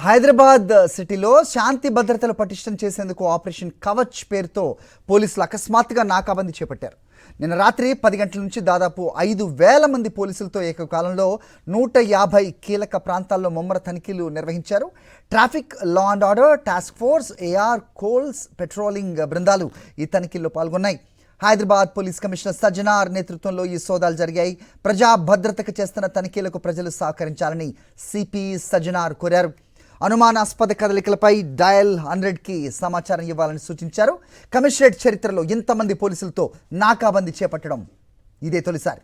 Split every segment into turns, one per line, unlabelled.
హైదరాబాద్ సిటీలో శాంతి భద్రతలు పటిష్టం చేసేందుకు ఆపరేషన్ కవచ్ పేరుతో పోలీసులు అకస్మాత్తుగా నాకాబందీ చేపట్టారు. నిన్న రాత్రి 10 గంటల నుంచి దాదాపు 5,000 మంది పోలీసులతో ఏకకాలంలో 150 కీలక ప్రాంతాల్లో ముమ్మర తనిఖీలు నిర్వహించారు. Traffic, law and order, task force, AR, colts, patrolling బృందాలు ఈ తనిఖీల్లో పాల్గొన్నాయి. హైదరాబాద్ పోలీస్ కమిషనర్ సజ్జనార్ నేతృత్వంలో ఈ సోదాలు జరిగాయి. ప్రజా భద్రతకు చేస్తున్న తనిఖీలకు ప్రజలు సహకరించాలని సిపి సజ్జనార్ కోరారు. అనుమానాస్పద కదలికలపై డయల్ 100కి సమాచారం ఇవ్వాలని సూచించారు. కమిషనరేట్ చరిత్రలో ఇంతమంది పోలీసులతో నాకాబందీ చేపట్టడం ఇదే తొలిసారి.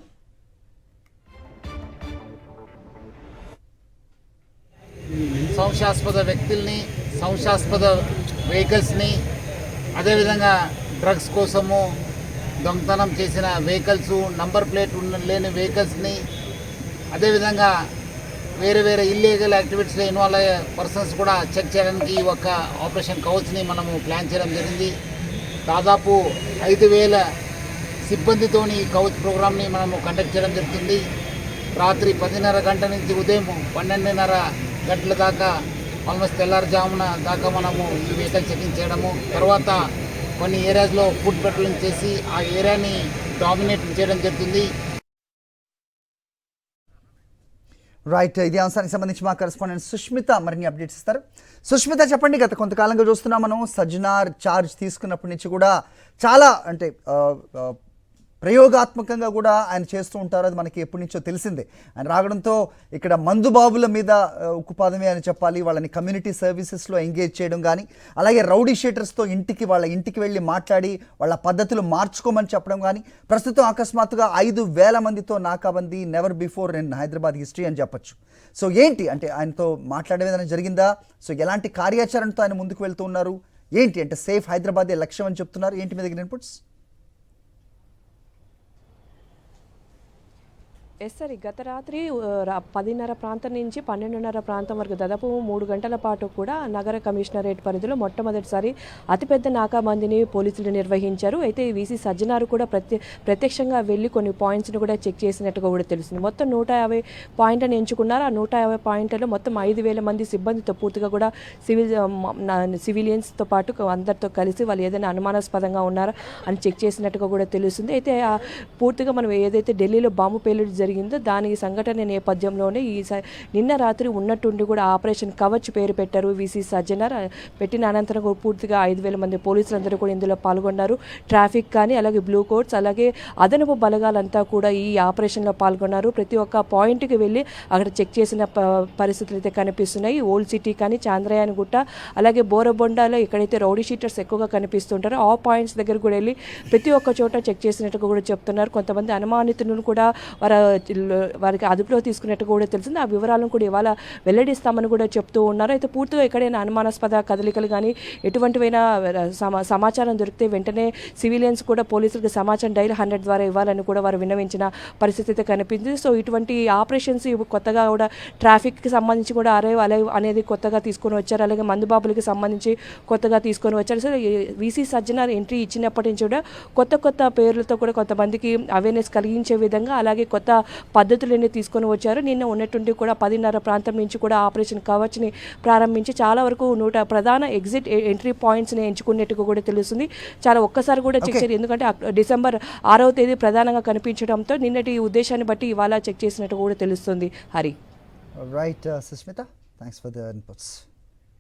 సంశయాస్పద వ్యక్తుల్ని, సంశయాస్పద వెహికల్స్ని, అదేవిధంగా డ్రగ్స్ కోసము దొంగతనం చేసిన వెహికల్స్, నంబర్ ప్లేట్ లేని వెహికల్స్ని, అదేవిధంగా వేరే వేరే ఇల్లీగల్ యాక్టివిటీస్లో ఇన్వాల్వ్ అయ్యే పర్సన్స్ కూడా చెక్ చేయడానికి ఒక ఆపరేషన్ కవచ్ని మనము ప్లాన్ చేయడం జరిగింది. దాదాపు 5,000 సిబ్బందితోని ఈ కవచ్ ప్రోగ్రామ్ని మనము కండక్ట్ చేయడం జరుగుతుంది. రాత్రి 10:30 గంటల నుంచి ఉదయం 12:30 గంటల దాకా ఆల్మోస్ట్ తెల్లారుజామున దాకా మనము ఈ వెహికల్ చెకింగ్ చేయడము, తర్వాత కొన్ని ఏరియాస్లో ఫుడ్ పెట్రోలింగ్ చేసి ఆ ఏరియాని డామినేట్ చేయడం జరుగుతుంది.
రైట్, ఇదే అంశానికి సంబంధించి మా కరెస్పాండెంట్ సుష్మిత మరిన్ని అప్డేట్స్ ఇస్తారు. సుష్మిత, చెప్పండి. గత కొంతకాలంగా చూస్తున్నాం మనం సజ్జనార్ ఛార్జ్ తీసుకున్నప్పటి నుంచి కూడా చాలా ప్రయోగాత్మకంగా కూడా ఆయన చేస్తూ ఉంటారు. అది మనకి ఎప్పటి నుంచో తెలిసిందే. ఆయన రావడంతో ఇక్కడ మందుబాబుల మీద ఉక్కుపాదమే అని చెప్పాలి. వాళ్ళని కమ్యూనిటీ సర్వీసెస్లో ఎంగేజ్ చేయడం కానీ, అలాగే రౌడీ షీటర్స్తో వాళ్ళ ఇంటికి వెళ్ళి మాట్లాడి వాళ్ళ పద్ధతులు మార్చుకోమని చెప్పడం కానీ, ప్రస్తుతం అకస్మాత్తుగా 5,000 మందితో నాకాబందీ never before in Hyderabad history అని చెప్పొచ్చు. సో ఏంటి అంటే ఆయనతో మాట్లాడే విధానం జరిగిందా? సో ఎలాంటి కార్యాచరణతో ఆయన ముందుకు వెళ్తూ ఉన్నారు? ఏంటి అంటే సేఫ్ హైదరాబాదే లక్ష్యం అని చెప్తున్నారు. ఏంటి మీ దగ్గర ఇన్పుట్స్?
ఎస్ సార్, గత రాత్రి 10:30 ప్రాంతం నుంచి 12:30 ప్రాంతం వరకు దాదాపు 3 గంటల పాటు కూడా నగర కమిషనరేట్ పరిధిలో మొట్టమొదటిసారి అతిపెద్ద నాకాబందీని పోలీసులు నిర్వహించారు. అయితే వీసీ సజ్జనారు కూడా ప్రత్యక్షంగా వెళ్ళి కొన్ని పాయింట్స్ని కూడా చెక్ చేసినట్టుగా కూడా తెలుస్తుంది. మొత్తం 150 పాయింట్లను ఎంచుకున్నారు. ఆ 150 పాయింట్లలో మొత్తం 5,000 మంది సిబ్బందితో పూర్తిగా కూడా సివిలియన్స్తో పాటు అందరితో కలిసి వాళ్ళు ఏదైనా అనుమానాస్పదంగా ఉన్నారా అని చెక్ చేసినట్టుగా కూడా తెలుస్తుంది. అయితే పూర్తిగా మనం ఏదైతే ఢిల్లీలో బాంబు పేలుడు జరిగిందో దాని సంఘటన నేపథ్యంలోనే నిన్న రాత్రి ఉన్నట్టుండి కూడా ఆపరేషన్ కవచ్ పేరు పెట్టారు వీసీ సజ్జనార్. పెట్టిన అనంతరం పూర్తిగా 5,000 మంది పోలీసులందరూ కూడా ఇందులో పాల్గొన్నారు. ట్రాఫిక్ కానీ, అలాగే బ్లూ కోట్స్, అలాగే అదనపు బలగాలంతా కూడా ఈ ఆపరేషన్లో పాల్గొన్నారు. ప్రతి ఒక్క పాయింట్కి వెళ్ళి అక్కడ చెక్ చేసిన పరిస్థితులు అయితే కనిపిస్తున్నాయి. ఓల్డ్ సిటీ కానీ, చాంద్రయాన్ గుట్ట, అలాగే బోరబొండాలో ఎక్కడైతే రౌడీ షీటర్స్ ఎక్కువగా కనిపిస్తుంటారో ఆ పాయింట్స్ దగ్గర కూడా వెళ్ళి ప్రతి ఒక్క చోట చెక్ చేసినట్టుగా కూడా చెప్తున్నారు. కొంతమంది అనుమానితులను కూడా వారికి అదుపులో తీసుకున్నట్టు కూడా తెలిసింది. ఆ వివరాలను కూడా ఇవాళ వెల్లడిస్తామని కూడా చెప్తూ ఉన్నారు. అయితే పూర్తిగా ఎక్కడైనా అనుమానాస్పద కదలికలు కానీ ఎటువంటివైనా సమాచారం దొరికితే వెంటనే సివిలియన్స్ కూడా పోలీసులకు సమాచారం డైల్ 100 ద్వారా ఇవ్వాలని కూడా వారు విన్నవించిన పరిస్థితి అయితే కనిపించింది. సో ఇటువంటి ఆపరేషన్స్ కొత్తగా కూడా ట్రాఫిక్కి సంబంధించి కూడా అలైవ్ అనేది కొత్తగా తీసుకొని వచ్చారు. అలాగే మందుబాబులకి సంబంధించి కొత్తగా తీసుకొని వచ్చారు. సో వీసీ సజ్జనార్ ఎంట్రీ ఇచ్చినప్పటి నుంచి కూడా కొత్త పేర్లతో కూడా కొంతమందికి అవేర్నెస్ కలిగించే విధంగా, అలాగే కొత్త పద్ధతులన్నీ తీసుకొని వచ్చారు. నిన్న ఉన్నటువంటి కూడా 10:30 ప్రాంతం నుంచి కూడా ఆపరేషన్ కవచ్ని ప్రారంభించి చాలా వరకు 100 ప్రధాన ఎగ్జిట్ ఎంట్రీ పాయింట్స్ని ఎంచుకున్నట్టుగా కూడా తెలుస్తుంది. చాలా ఒక్కసారి కూడా చెక్ చేయాలి, ఎందుకంటే డిసెంబర్ 6వ తేదీ ప్రధానంగా కనిపించడంతో నిన్నటి ఉద్దేశాన్ని బట్టి ఇవాళ చెక్ చేసినట్టు కూడా తెలుస్తుంది. Hari.
Right Sushmita, thanks for the inputs.